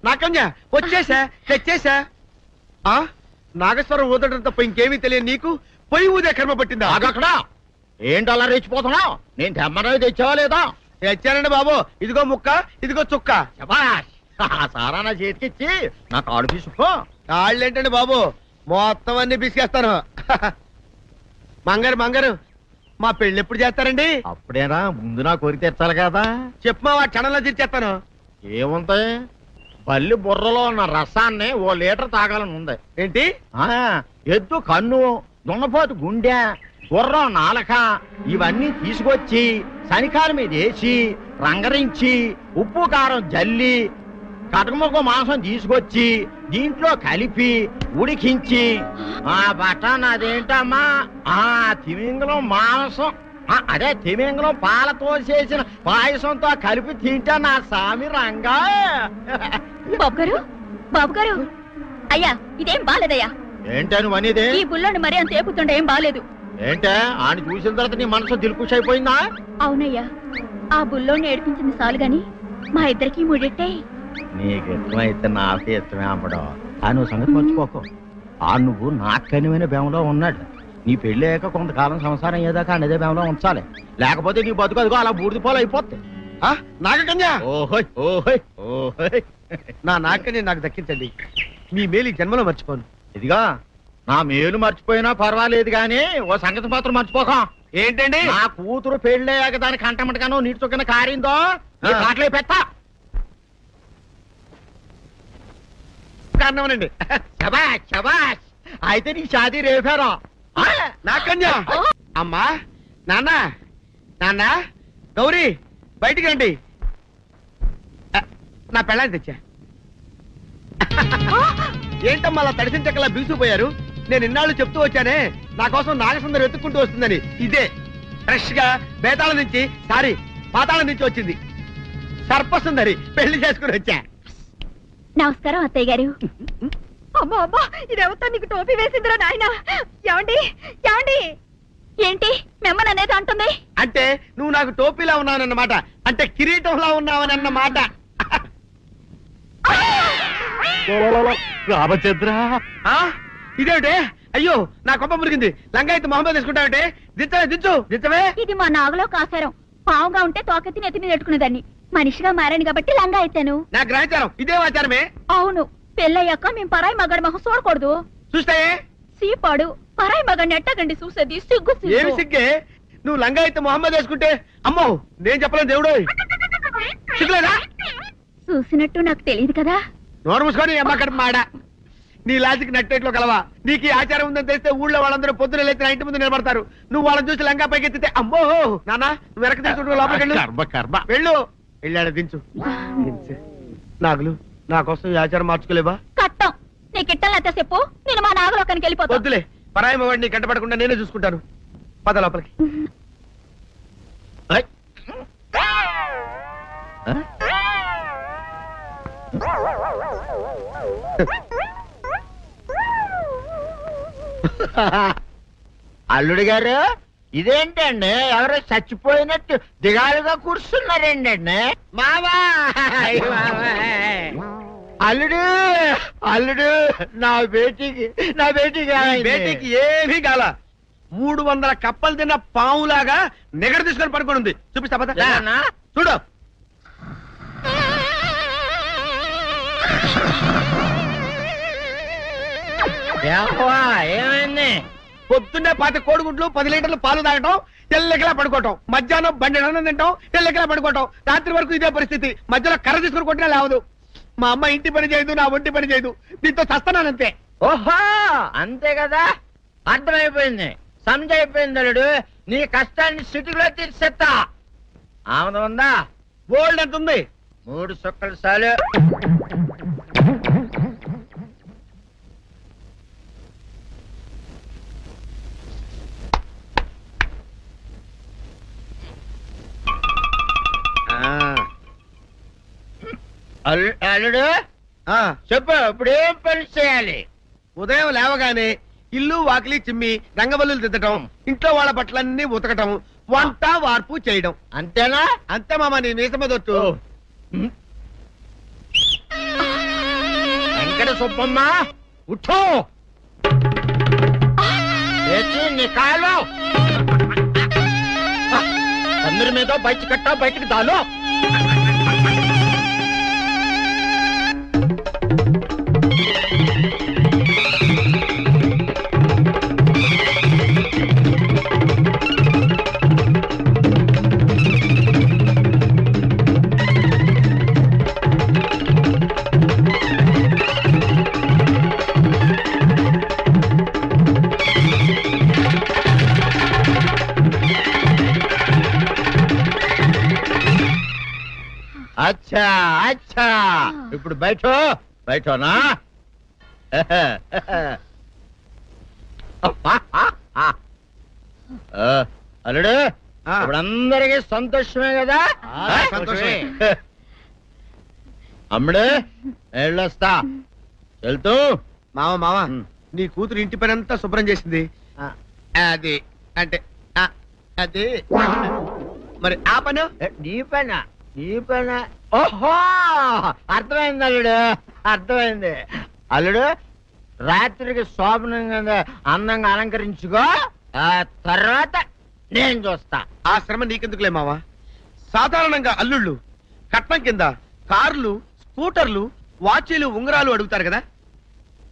నాకన్య వచ్చేసా తెచ్చేసా. నాగేశ్వరం ఊదడం తప్ప ఇంకేమీ తెలియదు నీకు. పొయ్యి ఊదే కర్మ పట్టిందా? అక్కడ ఏంటి అలా రెచ్చిపోతున్నావు? నేను తెమ్మనవి తెచ్చావా లేదా? తెచ్చానండి బాబు. ఇదిగో ముక్క, ఇదిగో చుక్క. సారా నా చేతికిచ్చి నా కాడు తీసుకో. కాళ్ళేంటండి బాబు, మొత్తం అన్ని బిసికేస్తాను. మంగారు మంగారు, మా పెళ్ళి ఎప్పుడు చేస్తారండి? అప్పుడేనా, ముందు నా కోరిక తెచ్చాలి కదా. చెప్పమా, క్షణంలో తీర్చేస్తాను. ఏముంటాయి, బల్లి బుర్రలో ఉన్న రసాన్ని 1 లీటర్ తాగాలని ఉంది. ఏంటి? ఎద్దు కన్ను, దున్నపోతు గుండె, గుర్రం నాలక ఇవన్నీ తీసుకొచ్చి శనికాల మీద వేసి రంగరించి ఉప్పు కారం జల్లి కటకముక్క మాంసం తీసుకొచ్చి దీంట్లో కలిపి ఉడికించి బటన్ అదేంటమ్మా తిమింగలం మాంసం, అదే తిమింగలం పాలతో చేసిన పాయసంతో కలిపి తింటా నా సామి రంగా. బాబు గారు అయ్యా, ఇదేం బాలేదయ్యా. ఏంటని వనిదే? ఈ బుల్లోని మరీ అంత ఏపుతుండే ఏం బాలేదు. ఏంటే ఆయన చూసిన తర్వాత నీ మనసు దిల్కుష్ అయిపోయిందా? అవునయ్యా, ఆ బుల్లోని ఏడిపించింది చాలు గాని మా ఇద్దరికి ముడిట్టే. నీకు ఇష్టమైతే నాకు ఇష్టమే అమ్మడం. ఆ నువ్వు సంగతి మర్చిపోకు. నువ్వు నాకు కనివైన బేమలో ఉన్నాడు. నీ పెళ్లి అయ్యాక కొంతకాలం సంసారం ఏదాకా అదే బేమలో ఉంచాలి, లేకపోతే నీ బతుకు అదిగో అలా బూడిదిపోలు అయిపోతాయి. నాగకన్యా, ఓహోయ్ ఓహోయ్ ఓహోయ్, నా నాగకన్య నాకు దక్కించండి. మీ మేలు జన్మలో మర్చిపోను. ఇదిగా నా మేలు మర్చిపోయినా పర్వాలేదు గాని ఓ సంగతి మాత్రం మర్చిపోకం. ఏంటండి? నా కూతురు పెళ్ళయ్యాక దానికి కంటమటగానో నీటి చొక్కన కారిందో కాట్లే పెట్టా కారణమనండి. శబాష్ శబాష్, అయితే నీ షాదీ రేపారా? నాకన్యా, అమ్మా, నాన్న, నాన్న, గౌరీ బయటికి రండి. నా పెళ్ళాన్ని తెచ్చా. ఏంటమ్మా అలా తడిసిన చెక్కలా బిగుసిపోయారు? నేను ఇన్నాళ్ళు చెప్తూ వచ్చానే, నా కోసం నాగసుందరం వెతుక్కుంటూ వస్తుందని. ఇదే ఫ్రెష్ గా బేతాళం నుంచి, సారీ పాతాళం నుంచి వచ్చింది సర్పసుందరి. పెళ్లి చేసుకుని వచ్చా. నమస్కారం అత్తయ్య గారు. అమ్మా అమ్మా, ఇదేవతా నీకు టోపీ వేసిందిరా నాయన. ఏమండి ఏమండి, ఏంటి మిమ్మల్ని అనేది అంటుంది? అంటే నువ్వు నాకు టోపీలా ఉన్నావనన్నమాట, అంటే కిరీటంలా ఉన్నావని అన్నమాట. రామచంద్ర, ఇదేమిటే? అయ్యో, నా కొప్ప మురిగింది. లంగా అయితే మొహమ్మద్ తీసుకుంటావంటే? దించవే, దించు, దించవే. ఇది మా నాగులో కాసారం. పావుగా ఉంటే తోకెత్తి నెత్తి మీద పెట్టుకునేదాన్ని. మనిషిగా మారాను కాబట్టి లంగా అయితాను. నా గ్రహచారం ఇదే ఆచారమే. అవును, పెళ్ళయ్యాక మేము పరాయి మగాడి మొహం చూడకూడదు. చూస్తాయే సీపాడు, పరాయి మగాడిని ఎట్టగండి చూసేది. సిగ్గు ఏమి సిగ్గే? నువ్వు లంగా అయితే మొహమ్మద్ వేసుకుంటే అమ్మో నేను చెప్పలేను దేవుడు. సిగ్గులేదా? చూసినట్టు నాకు తెలియదు కదా. నోరు మూసుకొని అమ్మ కడుపు మాడ. నీ లాజిక్ నట్టేట్లో కలవా? నీకు ఈ ఆచారం ఉందని తెలిస్తే ఊళ్ళో వాళ్ళందరూ పొద్దున లేచి నా ఇంటి ముందు నిలబడతారు. నువ్వు వాళ్ళని చూసి లంగా పైకి ఎత్తితే అమ్మో నాన్న నువ్వు వెనక తీసుకుంటూ లోపలికి వెళ్ళు. వెళ్ళాడు, దించు. నాగులు, నా కోసం ఈ ఆచారం మార్చుకోలేవా? కట్టం నీకు ఇట్టలేతే చెప్పు, నేను మా నాగలోకానికి వెళ్ళిపోతా. వద్దులే, పరాయి వాడిని కంటపడకుండా నేనే చూసుకుంటాను. పద లోపలికి. అల్లుడు గారు, ఇదేంటండి ఎవరో చచ్చిపోయినట్టు దిగాలుగా కూర్చున్నారేంటండి? మావా, అల్లుడు అల్లుడు, నా బేటీకి బేటీకి ఏమీ కాల. 300 కప్పలు తిన్న పావులాగా నిగడ తీసుకొని పడుకొని ఉంది. చూపిస్తా పద. చూడు. ఏమైంది? పొద్దున్నే 10 కోడిగుడ్లు 10 లీటర్లు పాలు తాగటం, తెల్లెకలా పడుకోవటం. మధ్యాహ్నం బండి అన్నం తింటాం, తెల్లెకలా పడుకోవటం. రాత్రి వరకు ఇదే పరిస్థితి. మధ్యలో కర్ర తీసుకుని కొట్టినా లేవదు. మా అమ్మ ఇంటి పని చేయదు, నా ఒంటి పని చేయదు. దీంతో చస్తున్నానంతే. ఓహో, అంతే కదా, అర్థమైపోయింది, సమజైపోయింది. అల్లుడు, నీ కష్టాన్ని సిటీలో తీర్చేస్తా. ఆమె ఉందా? గోల్డ్ ఎంత ఉంది? 3 సుక్కలు చాలు. అల్లుడు చెప్పు, ఇప్పుడేం పని చేయాలి? ఉదయం లేవగానే ఇల్లు వాకిలి చిమ్మి రంగవల్లులు దిద్దటం, ఇంట్లో వాళ్ళ బట్టలన్నీ ఉతకటం, వంట వార్పు చేయడం. అంతేనా? అంతే మామ, నీ మీసమదొట్టు. ఎక్కడ సుబ్బమ్మ ఉఠో లేచి నీ కాలు అందరి మీద బయట కట్టా బయటికి దాలో అచ్చా అచ్చా ఇప్పుడు బయటనా అల్లుడు ఇప్పుడు అందరికీ సంతోషమే కదా సంతోషమే. అమ్ముడు వెళ్ళొస్తా వెళ్తూ మావా నీ కూతురు ఇంటి పని అంతా శుభ్రం చేసింది అది అంటే అది మరి ఆ పను నీ పైన ఓహో అర్థమైంది అల్లుడు అర్థమైంది అల్లుడు రాత్రికి శోభనంగా అందంగా అలంకరించుకో ఆ తర్వాత నేను చూస్తా ఆ శ్రమ నీకెందుకులే మావా సాధారణంగా అల్లుళ్ళు కట్నం కింద కార్లు స్కూటర్లు వాచీలు ఉంగరాలు అడుగుతారు కదా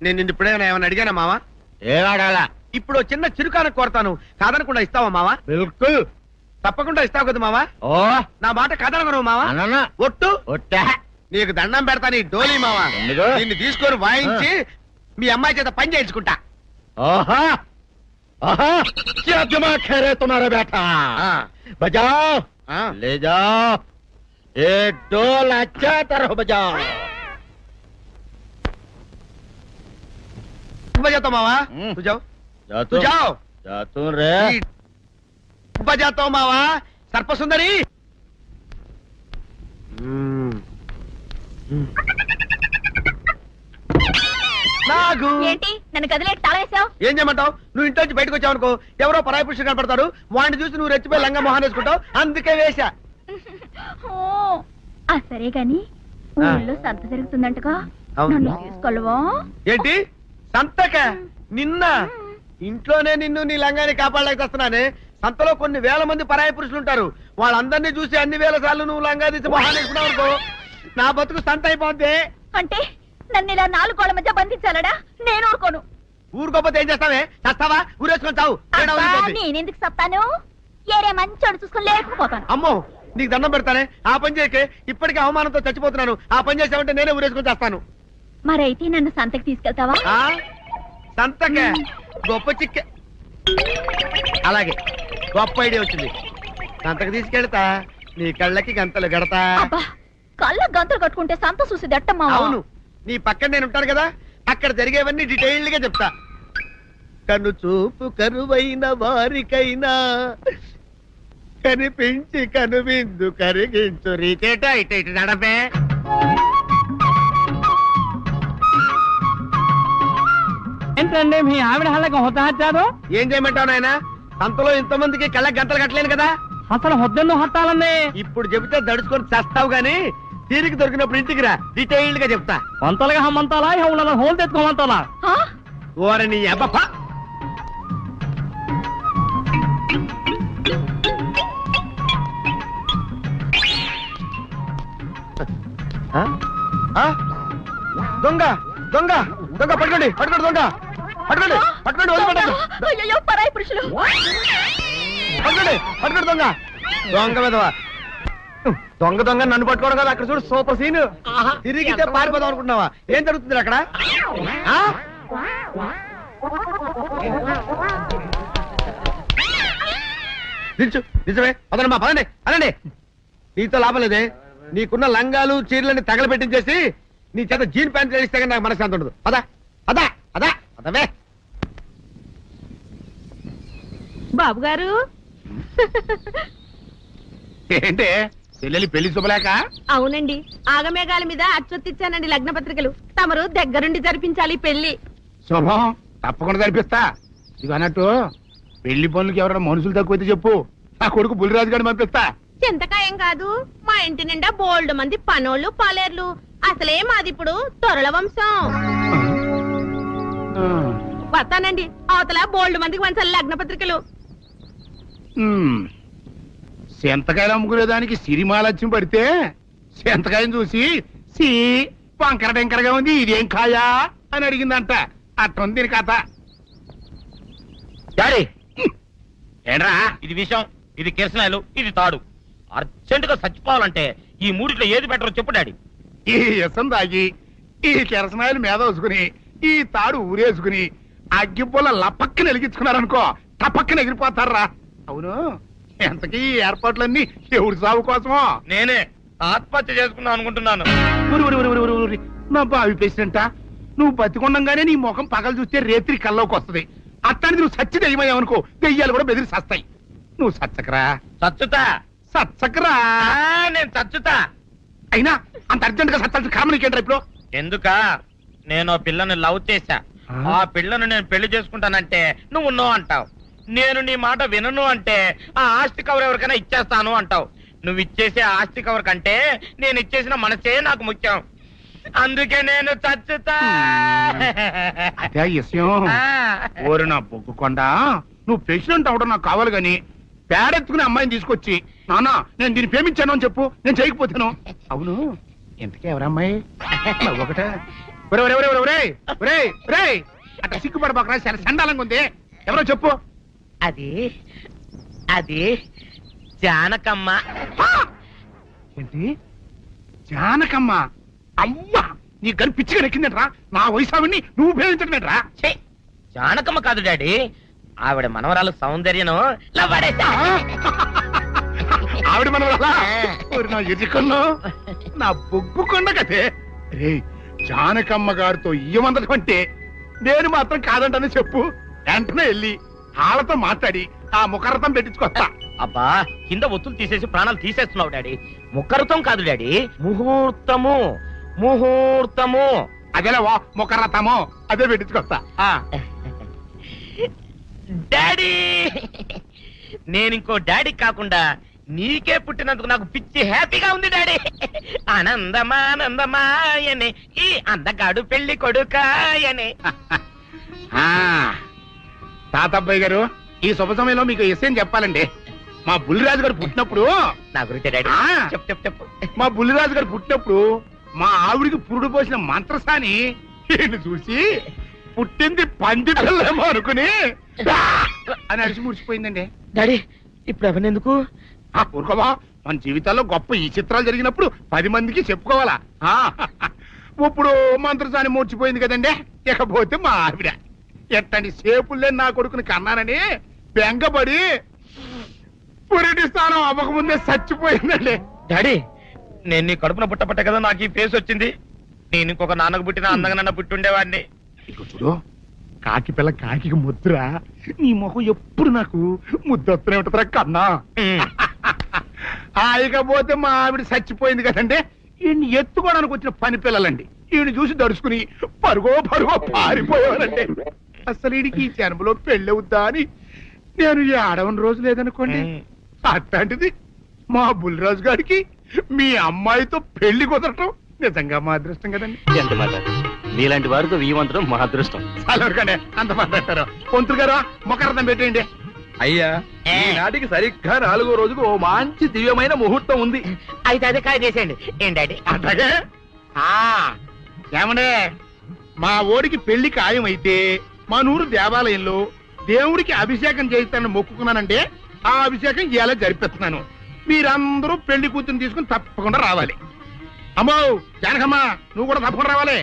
నేను నిన్ను ఇప్పుడేమైనా ఏమైనా అడిగానా మావా ఏవాడాలా ఇప్పుడు చిన్న చిరుకాన కోరతాను కాదనకుండా ఇస్తావా మావా బిల్కుల్ తప్పకుండా ఇస్తావు కదా మావా ఓ నా మాట కాదనగను మావా అన్న ఒట్టు ఒట్టా నీకు దండం పెడతా నీ డోలీ మావా ఎందుకు? దీన్ని తీసుకొని వాయించి మీ అమ్మాయి చేత పని చేయించుకుంటా ओहा ओहा क्या दिमाग है रे तुम्हारा बेटा बजाओ ले जाओ ये डोल अच्छा तरह बजाओ बजाता मावा तू जाओ तू जाओ जातू रे बजाता मावा सर्प सुंदरी నాగు ఏంటి నన్ను గదిలేట్ తాళేసావు? ఏం చేయమంటావు? నువ్వు ఇంటి నుంచి బయటకు వచ్చావు అనుకో ఎవరో పరాయి పురుషుడు కనపడతాడు వాడిని చూసి నువ్వు రెచ్చిపోయి లంగా మొహాన్ వేసుకుంటావు అందుకే వేశా సరే గాని ఊళ్ళో సంత జరుగుతుందంటగా అవును. నన్ను తీసుకెళ్ళవా? ఏంటి సంతక నిన్న ఇంట్లోనే నిన్ను నీ లంగాన్ని కాపాడలేకొస్తున్నానే సంతలో కొన్ని వేల మంది పరాయి పురుషులు ఉంటారు వాళ్ళందరినీ చూసి అన్ని వేల సార్లు నువ్వు లంగా తీసి మొహాన్ వేసుకున్నావు అనుకో నా బతుకు సంత అయిపోద్ది. అంటే నన్ను ఇలా 4 గోళ్ల మధ్య బంధించాలడా? నేను ఊరుకోను. ఊరుకోపోతే ఏం చేస్తావే చస్తావా ఊరేసుకొని చావు తేడా అబ్బా, వదిలిపోద్ది. నేనెందుకు చెప్తాను? ఏరే మంచోడు చూసుకొని లేకపోతాను. అమ్మో నీకు దండం పెడతానే ఆ పని చేయకే ఇప్పటికే అవమానంతో చచ్చిపోతున్నాను ఆ పని చేసావంటే నేనే ఊరేసుకొని చేస్తాను. మరైతే నన్ను సంతకి తీసుకెళ్తావా? ఆ సంతకే గొప్ప చిక్కే అలాగే గొప్ప ఐడియా వచ్చింది సంతకు తీసుకెళ్తా నీ కళ్ళకి గంతలు గడతా. అబ్బా, కళ్ళ గంతలు కట్టుకుంటే సంత చూసి దట్టమ్మా. అవును నీ పక్కన నేను ఉంటాను కదా అక్కడ జరిగేవన్నీ డీటెయిల్డ్ గా చెప్తా. కను చూపు కరువైన వారికైనా కనిపించి కనువిందు కరిగించు రీకేట ఇటు ఇటు నడపే. ఏంటండి మీ ఆవిడ హళ్ళకి హొత్తహచ్చారు? ఏం చేయమంటావు నాయన సంతలో ఇంతమందికి కళ్ళకి గంతలు కట్టలేను కదా. అసలు హొద్దెందుకు హత్తాలండి? ఇప్పుడు చెబితే దడుచుకొని చస్తావు గాని తీరికి దొరికినప్పుడు ఇంటికి రా డీటెయిల్డ్ గా చెప్తా. వంతలుగా హమ్మంతాలా హోళ్ళ హోల్ తెచ్చుకోమంతాలా? ఆ? ఓరని అబ్బప్ప దొంగ దొంగ దొంగ పట్టుకోండి పట్టుకోండి దొంగ పట్టుకోండి పట్టుకోండి వదిలిపెట్టండి అయ్యయ్యో, పరాయి పురుషులు. పట్టుకోండి పట్టుకోండి దొంగ దొంగ విధవా దొంగ దొంగ నన్ను పట్టుకోవడం కదా అక్కడ చూడు సూపర్ సీన్. తిరిగితే పారిపోదాం అనుకుంటున్నావా? ఏం జరుగుతుంది అక్కడ? ఆ? నిల్చు నిజమే పదండి పదండి అనండి. నీతో లాభం లేదే నీకున్న లంగాలు చీరలని తగలబెట్టించేసి నీ చేత జీన్ ప్యాంట్ వేస్తే కానీ నాకు మనశ్శాంతి ఉండదు. అదా అదా అదా అదవే బాబు గారు ఏంటే చెల్లెలి పెళ్లి శుభలేక? అవునండి, ఆగమేఘాల మీద అచ్చొత్తిచ్చానండి లగ్న పత్రికలు. తమరు దగ్గరుండి జరిపించాలి పెళ్లి. శుభం తప్పకుండా జరిపిస్తా. ఇది అన్నట్టు పెళ్లి పనులకి ఎవరైనా మనుషులు తక్కువైతే చెప్పు నా కొడుకు బుల్లిరాజు గారిని పంపిస్తా. చింతకాయం కాదు, మా ఇంటి నిండా బోల్డ్ మంది పనోళ్ళు పాలేర్లు. అసలే మాది ఇప్పుడు తొరల వంశం. వస్తానండి, అవతల బోల్డ్ మందికి వంచాలి లగ్న పత్రికలు. సెంతకాయలు అమ్ముకునేదానికి సిరిమాలత్యం పడితే సెంతకాయని చూసి సి వంకర టెంకరగా ఉంది, ఇదేం కాయా అని అడిగిందంట. అట్టుంది దీని కథ. డాడీ ఏంట్రా ఇది విషయం, ఇది కిరసనాయలు, ఇది తాడు. అర్జెంట్ గా చచ్చిపోవాలంటే ఈ మూడిట్లో ఏది బెటరో చెప్పు డాడీ. ఈ ఇసం తాగి ఈ కిరసనాయలు మీద వేసుకుని ఈ తాడు ఊరేసుకుని అగ్గిపుల్ల లపక్కన వెలిగించుకున్నారనుకో టపక్కన ఎగిరిపోతారా. అవును, ఎంతకీ ఈ ఏర్పాట్లన్నీ ఎవరి సాగు కోసమో? నేనే ఆత్మహత్య చేసుకుందాం అనుకుంటున్నాను. నా బావి పేసినంట, నువ్వు బతికొండంగానే నీ ముఖం పగలు చూస్తే రేత్రి కల్లోకి వస్తుంది. అట్టానికి నువ్వు సచ్చి దెయ్యమయ్యావనుకో దెయ్యాలు కూడా బెదిరి సస్తాయి. నువ్వు సచ్చకరా చచ్చుతా, సచ్చకరా. నేను చచ్చుతా. అయినా అంత అర్జెంట్ గా సత్తాల్సిన కారణం నీకేంట్రా ఇప్పుడు? ఎందుక నేను ఆ పిల్లని లవ్ చేశా. ఆ పిల్లను నేను పెళ్లి చేసుకుంటానంటే నువ్వు నో అంటావు. నేను నీ మాట వినను అంటే ఆ ఆస్తి కవర్ ఎవరికైనా ఇచ్చేస్తాను అంటావు. నువ్వు ఇచ్చేసే ఆస్తి కవర్ కంటే నేను ఇచ్చేసిన మనసే నాకు ముఖ్యం. అందుకే నేను చచ్చుతా. అదే విషయం. ఓరి నా బొగ్గుకొండ, నువ్వు ప్రెసిడెంట్ అవడం నాకు కావాలి గాని పేడెత్తుకునే అమ్మాయిని తీసుకొచ్చి నాన్న నేను దీన్ని ప్రేమించాను అని చెప్పు, నేను చేయకపోతాను. అవును, ఎంతకే ఎవరమ్మాయి? ఒకటే అట్లా సిగ్గుపడబాకరా, చాలా సండాలంగా ఉంది. ఎవరో చెప్పు. అది అది జానకమ్మ. ఏంటి జానకమ్మ? అమ్మా, నీ గని పిచ్చిగా నెక్కిందంట్రా. నా వయసావిని నువ్వు ప్రేమించటమేట్రా? ఛీ, జానకమ్మ కాదు డాడీ, ఆవిడ మనవరాలు సౌందర్యను ఆవిడ మనవరాలా? నా ఎదుకుల్లో నా బొగ్గుకొండ కదే. రే, జానకమ్మ గారితో ఇయ్యమందడం అంటే నేను మాత్రం కాదంటని చెప్పు. వెంటనే వెళ్ళి వాళ్ళతో మాట్లాడి ఆ ముఖరథం పెట్టించుకొస్తా. అబ్బా, కింద ఒత్తులు తీసేసి ప్రాణాలు తీసేస్తున్నావు డాడీ. ముఖరుతం కాదు డాడీ, ముహూర్తము. ముహూర్తము అదేలా ముఖరథము, అదే పెట్టించుకొస్తా. డాడీ, నేను ఇంకో డాడీ కాకుండా నీకే పుట్టినందుకు నాకు పిచ్చి హ్యాపీగా ఉంది డాడీ. ఆనందమానందమాయనే ఈ అందగాడు పెళ్లి కొడుకాయనే. తాతబ్బాయి గారు, ఈ శుభ సమయంలో మీకు విషయం చెప్పాలండి. మా బుల్లిరాజు గారు పుట్టినప్పుడు నా గురించి డాడీ చెప్పు చెప్పు చెప్పు. మా బుల్లిరాజు గారు పుట్టినప్పుడు మా ఆవిడికి పురుడు పోసిన మంత్రసాని ఈయన చూసి పుట్టింది పందిటేమో అనుకుని అని అడిచి ముడిచిపోయిందండి. డాడీ ఇప్పుడు అవన్నీ ఎందుకు? ఊరుకోవా, మన జీవితాల్లో గొప్ప ఈ చిత్రాలు జరిగినప్పుడు 10 మందికి చెప్పుకోవాలా. ఇప్పుడు మంత్రసాని మూర్చిపోయింది కదండి. ఇకపోతే మా ఆవిడ ఎట్టని సేపుల్లే నా కొడుకుని కన్నానని బెంగపడి పురిటి స్థానం అవ్వకముందే చచ్చిపోయిందండి. డాడీ, నేను నీ కడుపున పుట్టపట్ట కదా నాకు ఈ ఫేస్ వచ్చింది. నేను ఇంకొక నాన్నకు పుట్టిన అందంగా నన్ను పుట్టుండేవాడిని. ఇక చూడు, కాకి పిల్ల కాకి ముద్ర, నీ మొహం ఎప్పుడు నాకు ముద్దొత్తనే ఉంటుందిరా కన్నా. ఇకపోతే మా ఆవిడ చచ్చిపోయింది కదండి. ఈయన్ని ఎత్తుకోవడానికి వచ్చిన పని పిల్లలండి. ఈయన చూసి దడుచుకుని పరుగో పారిపోయేవారండి. అసలు ఈడికి ఈ జన్మలో పెళ్ళవుద్దా అని నేను ఈ ఆడవని రోజు లేదనుకోండి. అట్లాంటిది మా బుల్లిరాజు గారికి మీ అమ్మాయితో పెళ్లి కుదరటం నిజంగా మా అదృష్టం కదండి. ఎంత మాట, నీలాంటి వారితో వీమంతరం మా అదృష్టం. చాలవరకండి, అంత మాట్లాడతారు. పొంతులు గారు మొకరథం పెట్టేయండి. అయ్యా, ఈనాటికి సరిగ్గా 4వ రోజుకు ఓ మంచి దివ్యమైన ముహూర్తం ఉంది. అయితే అదే కాయ చేసేయండి. ఏం డాడీ? అట్లాగే. ఏమండే, మా ఓడికి పెళ్లి ఖాయమైతే మా నూరు దేవాలయంలో దేవుడికి అభిషేకం చేయిస్తానని మొక్కుకున్నానంటే ఆ అభిషేకం ఇలా జరిపిస్తున్నాను. మీరందరూ పెళ్లి కూతురు తీసుకుని తప్పకుండా రావాలి. అమ్మో జానకమ్మ, నువ్వు కూడా తప్పకుండా రావాలి.